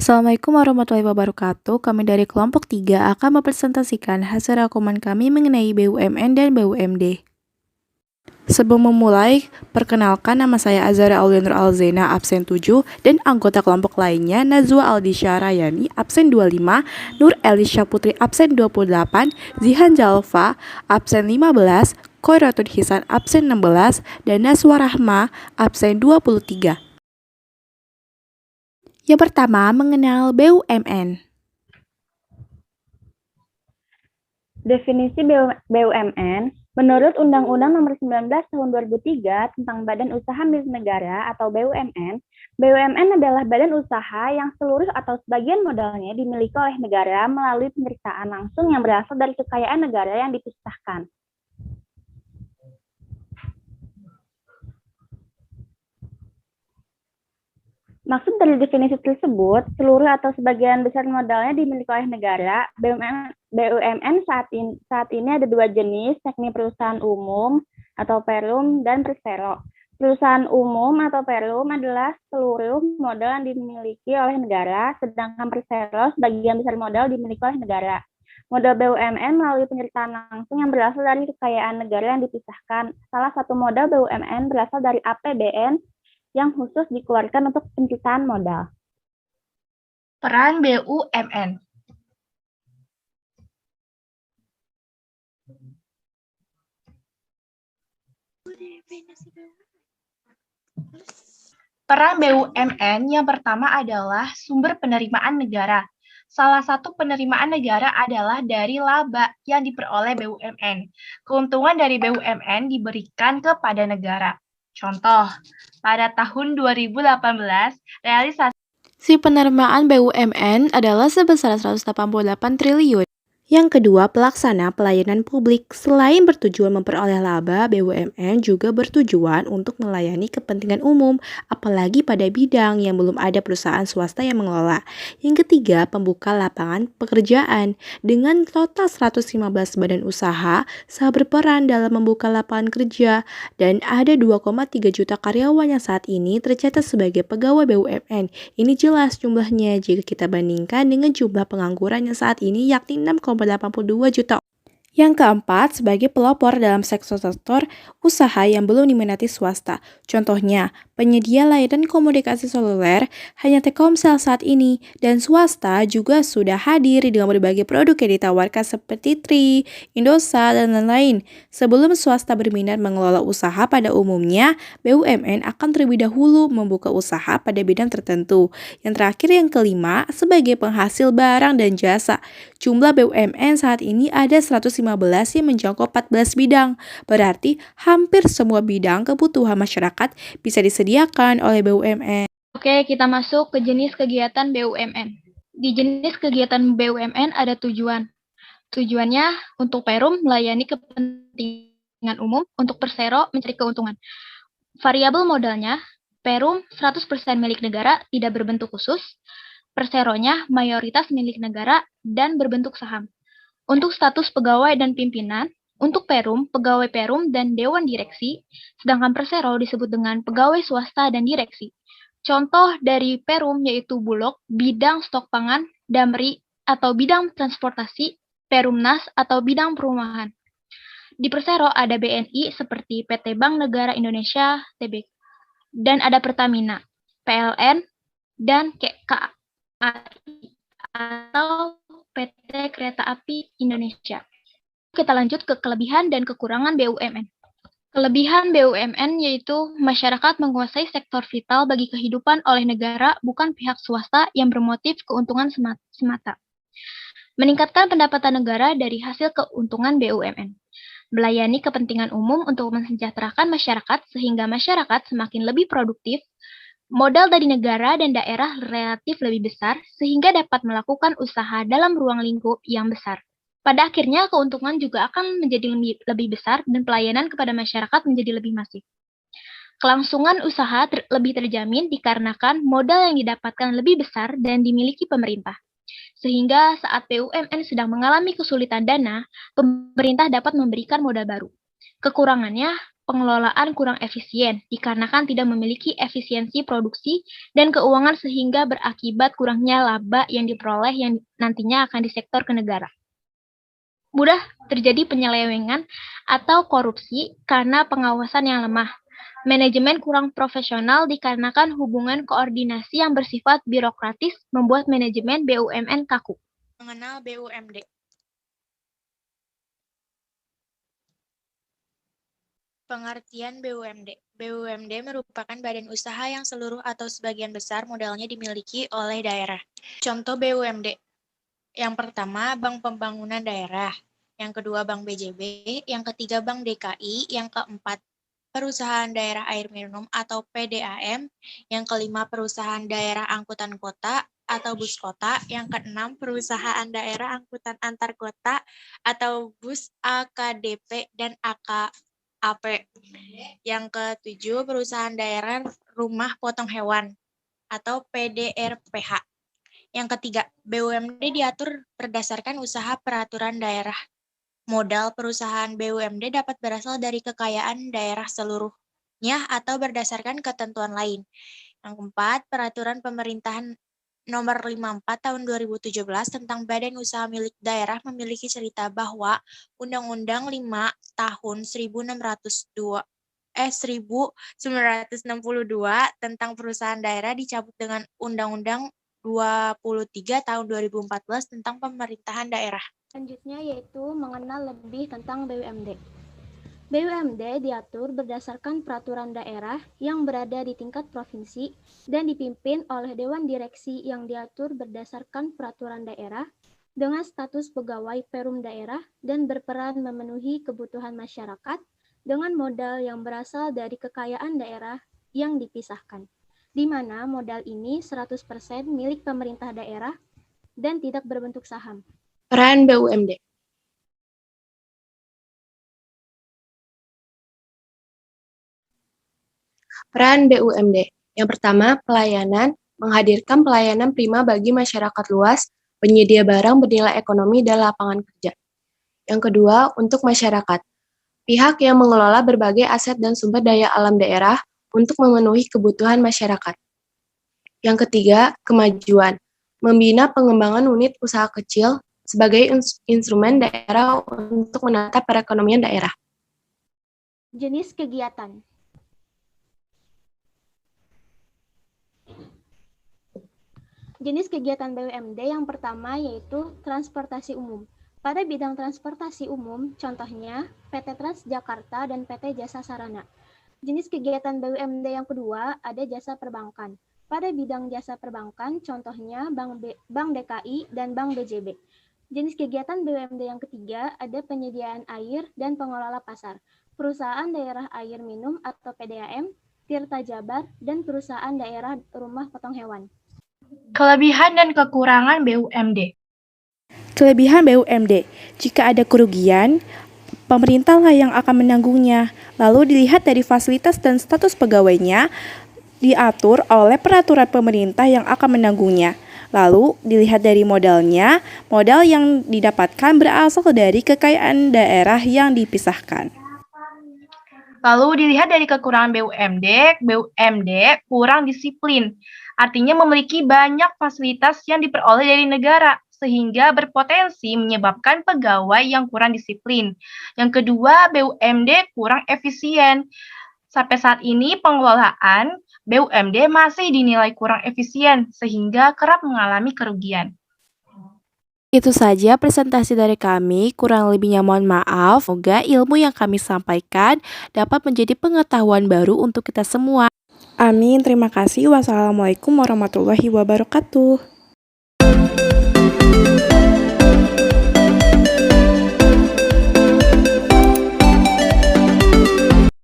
Assalamualaikum warahmatullahi wabarakatuh. Kami dari kelompok 3 akan mempresentasikan hasil rangkuman kami mengenai BUMN dan BUMD. Sebelum memulai, perkenalkan nama saya Azara Aulianur Alzena, absen 7, dan anggota kelompok lainnya Nazwa Aldisha Rayani, absen 25, Nur Elisha Putri, absen 28, Zihan Jalfa, absen 15, Khoiratul Hisan, absen 16, dan Naswa Rahma, absen 23. Yang pertama, mengenal BUMN. Definisi BUMN, menurut Undang-Undang Nomor 19 Tahun 2003 tentang Badan Usaha Milik Negara atau BUMN, BUMN adalah badan usaha yang seluruh atau sebagian modalnya dimiliki oleh negara melalui penyertaan langsung yang berasal dari kekayaan negara yang dipisahkan. Maksud dari definisi tersebut, seluruh atau sebagian besar modalnya dimiliki oleh negara. BUMN saat ini ada dua jenis, yakni perusahaan umum atau Perum dan Persero. Perusahaan umum atau Perum adalah seluruh modal yang dimiliki oleh negara, sedangkan Persero sebagian besar modal dimiliki oleh negara. Modal BUMN melalui penyertaan langsung yang berasal dari kekayaan negara yang dipisahkan. Salah satu modal BUMN berasal dari APBN yang khusus dikeluarkan untuk penciptaan modal. Peran BUMN. Peran BUMN yang pertama adalah sumber penerimaan negara. Salah satu penerimaan negara adalah dari laba yang diperoleh BUMN. Keuntungan dari BUMN diberikan kepada negara. Contoh, pada tahun 2018, realisasi Si penerimaan BUMN adalah sebesar 188 triliun. Yang kedua, pelaksana pelayanan publik. Selain bertujuan memperoleh laba, BUMN juga bertujuan untuk melayani kepentingan umum, apalagi pada bidang yang belum ada perusahaan swasta yang mengelola. Yang ketiga, pembuka lapangan pekerjaan. Dengan total 115 badan usaha, sah berperan dalam membuka lapangan kerja, dan ada 2,3 juta karyawan yang saat ini tercatat sebagai pegawai BUMN. Ini jelas jumlahnya jika kita bandingkan dengan jumlah pengangguran yang saat ini yakni 6,82 juta. Yang keempat, sebagai pelopor dalam sektor-sektor usaha yang belum diminati swasta. Contohnya, penyedia layanan komunikasi seluler hanya Telkomsel saat ini, dan swasta juga sudah hadir dengan berbagai produk yang ditawarkan seperti Tri, Indosat, dan lain-lain. Sebelum swasta berminat mengelola usaha pada umumnya, BUMN akan terlebih dahulu membuka usaha pada bidang tertentu. Yang terakhir, yang kelima, sebagai penghasil barang dan jasa. Jumlah BUMN saat ini ada 115 yang menjangkau 14 bidang. Berarti hampir semua bidang kebutuhan masyarakat bisa disediakan oleh BUMN. Oke, kita masuk ke jenis kegiatan BUMN. Di jenis kegiatan BUMN ada tujuan. Tujuannya untuk Perum melayani kepentingan umum, untuk Persero mencari keuntungan. Variabel modalnya, Perum 100% milik negara, tidak berbentuk khusus. Perseronya mayoritas milik negara dan berbentuk saham. Untuk status pegawai dan pimpinan, untuk Perum, pegawai Perum dan Dewan Direksi, sedangkan Persero disebut dengan pegawai swasta dan direksi. Contoh dari Perum yaitu Bulog, bidang stok pangan, Damri atau bidang transportasi, Perumnas atau bidang perumahan. Di Persero ada BNI seperti PT Bank Negara Indonesia, TBK, dan ada Pertamina, PLN, dan KAI atau PT Kereta Api Indonesia. Kita lanjut ke kelebihan dan kekurangan BUMN. Kelebihan BUMN yaitu masyarakat menguasai sektor vital bagi kehidupan oleh negara, bukan pihak swasta yang bermotif keuntungan semata. Meningkatkan pendapatan negara dari hasil keuntungan BUMN. Melayani kepentingan umum untuk mensejahterakan masyarakat sehingga masyarakat semakin lebih produktif. Modal dari negara dan daerah relatif lebih besar sehingga dapat melakukan usaha dalam ruang lingkup yang besar. Pada akhirnya, keuntungan juga akan menjadi lebih besar dan pelayanan kepada masyarakat menjadi lebih masif. Kelangsungan usaha lebih terjamin dikarenakan modal yang didapatkan lebih besar dan dimiliki pemerintah. Sehingga saat BUMN sedang mengalami kesulitan dana, pemerintah dapat memberikan modal baru. Kekurangannya, pengelolaan kurang efisien dikarenakan tidak memiliki efisiensi produksi dan keuangan sehingga berakibat kurangnya laba yang diperoleh yang nantinya akan disektor ke negara. Mudah terjadi penyelewengan atau korupsi karena pengawasan yang lemah. Manajemen kurang profesional dikarenakan hubungan koordinasi yang bersifat birokratis membuat manajemen BUMN kaku. Mengenal BUMD. Pengertian BUMD. BUMD merupakan badan usaha yang seluruh atau sebagian besar modalnya dimiliki oleh daerah. Contoh BUMD. Yang pertama, Bank Pembangunan Daerah. Yang kedua, Bank BJB. Yang ketiga, Bank DKI. Yang keempat, Perusahaan Daerah Air Minum atau PDAM. Yang kelima, Perusahaan Daerah Angkutan Kota atau Bus Kota. Yang keenam, Perusahaan Daerah Angkutan Antar Kota atau Bus AKDP dan AKAP. Yang ketujuh, Perusahaan Daerah Rumah Potong Hewan atau PDRPH. Yang ketiga, BUMD diatur berdasarkan usaha peraturan daerah. Modal perusahaan BUMD dapat berasal dari kekayaan daerah seluruhnya atau berdasarkan ketentuan lain. Yang keempat, Peraturan Pemerintahan Nomor 54 Tahun 2017 tentang Badan Usaha Milik Daerah memiliki cerita bahwa Undang-Undang 5 Tahun 1962 tentang Perusahaan Daerah dicabut dengan Undang-Undang 23 Tahun 2014 tentang Pemerintahan Daerah. Selanjutnya yaitu mengenal lebih tentang BUMD. BUMD diatur berdasarkan peraturan daerah yang berada di tingkat provinsi dan dipimpin oleh Dewan Direksi yang diatur berdasarkan peraturan daerah dengan status pegawai Perum daerah dan berperan memenuhi kebutuhan masyarakat dengan modal yang berasal dari kekayaan daerah yang dipisahkan, di mana modal ini 100% milik pemerintah daerah dan tidak berbentuk saham. Peran BUMD. Peran BUMD. Yang pertama, pelayanan, menghadirkan pelayanan prima bagi masyarakat luas, penyedia barang bernilai ekonomi dan lapangan kerja. Yang kedua, untuk masyarakat. Pihak yang mengelola berbagai aset dan sumber daya alam daerah untuk memenuhi kebutuhan masyarakat. Yang ketiga, kemajuan. Membina pengembangan unit usaha kecil sebagai instrumen daerah untuk menata perekonomian daerah. Jenis kegiatan. Jenis kegiatan BUMD yang pertama yaitu transportasi umum. Pada bidang transportasi umum, contohnya PT Transjakarta dan PT Jasa Sarana. Jenis kegiatan BUMD yang kedua ada jasa perbankan. Pada bidang jasa perbankan, contohnya Bank DKI dan Bank BJB. Jenis kegiatan BUMD yang ketiga ada penyediaan air dan pengelola pasar, Perusahaan Daerah Air Minum atau PDAM, Tirta Jabar, dan Perusahaan Daerah Rumah Potong Hewan. Kelebihan dan kekurangan BUMD. Kelebihan BUMD, jika ada kerugian, pemerintahlah yang akan menanggungnya. Lalu dilihat dari fasilitas dan status pegawainya, diatur oleh peraturan pemerintah yang akan menanggungnya. Lalu dilihat dari modalnya, modal yang didapatkan berasal dari kekayaan daerah yang dipisahkan. Lalu dilihat dari kekurangan BUMD, BUMD kurang disiplin. Artinya memiliki banyak fasilitas yang diperoleh dari negara, sehingga berpotensi menyebabkan pegawai yang kurang disiplin. Yang kedua, BUMD kurang efisien. Sampai saat ini pengelolaan BUMD masih dinilai kurang efisien, sehingga kerap mengalami kerugian. Itu saja presentasi dari kami, kurang lebihnya mohon maaf. Semoga ilmu yang kami sampaikan dapat menjadi pengetahuan baru untuk kita semua. Amin, terima kasih. Wassalamualaikum warahmatullahi wabarakatuh.